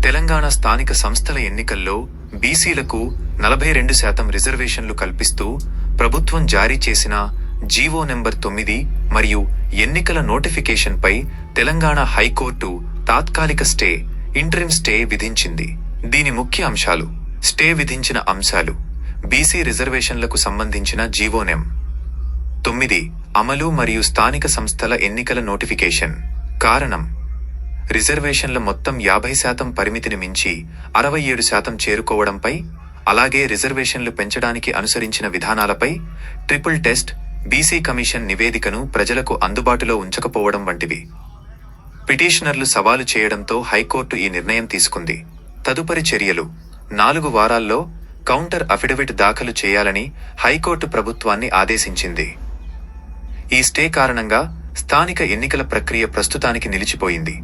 తెలంగాణ స్థానిక సంస్థల ఎన్నికల్లో బీసీలకు 42% రిజర్వేషన్లు కల్పిస్తూ ప్రభుత్వం జారీ చేసిన జీవో నెంబర్ 9 మరియు ఎన్నికల నోటిఫికేషన్పై తెలంగాణ హైకోర్టు తాత్కాలిక స్టే, ఇంటరిమ్ స్టే విధించింది. దీని ముఖ్య అంశాలు: స్టే విధించిన అంశాలు: బీసీ రిజర్వేషన్లకు సంబంధించిన జీవో నెం. 9 అమలు మరియు స్థానిక సంస్థల ఎన్నికల నోటిఫికేషన్. కారణం: రిజర్వేషన్ల మొత్తం 50% పరిమితిని మించి 67% చేరుకోవడంపై, అలాగే రిజర్వేషన్లు పెంచడానికి అనుసరించిన విధానాలపై ట్రిపుల్ టెస్ట్, బీసీ కమిషన్ నివేదికను ప్రజలకు అందుబాటులో ఉంచకపోవడం వంటివి. పిటిషనర్లు సవాలు చేయడంతో హైకోర్టు ఈ నిర్ణయం తీసుకుంది. తదుపరి చర్యలు: 4 వారాల్లో కౌంటర్ అఫిడవిట్ దాఖలు చేయాలని హైకోర్టు ప్రభుత్వాన్ని ఆదేశించింది. ఈ స్టే కారణంగా స్థానిక ఎన్నికల ప్రక్రియ ప్రస్తుతానికి నిలిచిపోయింది.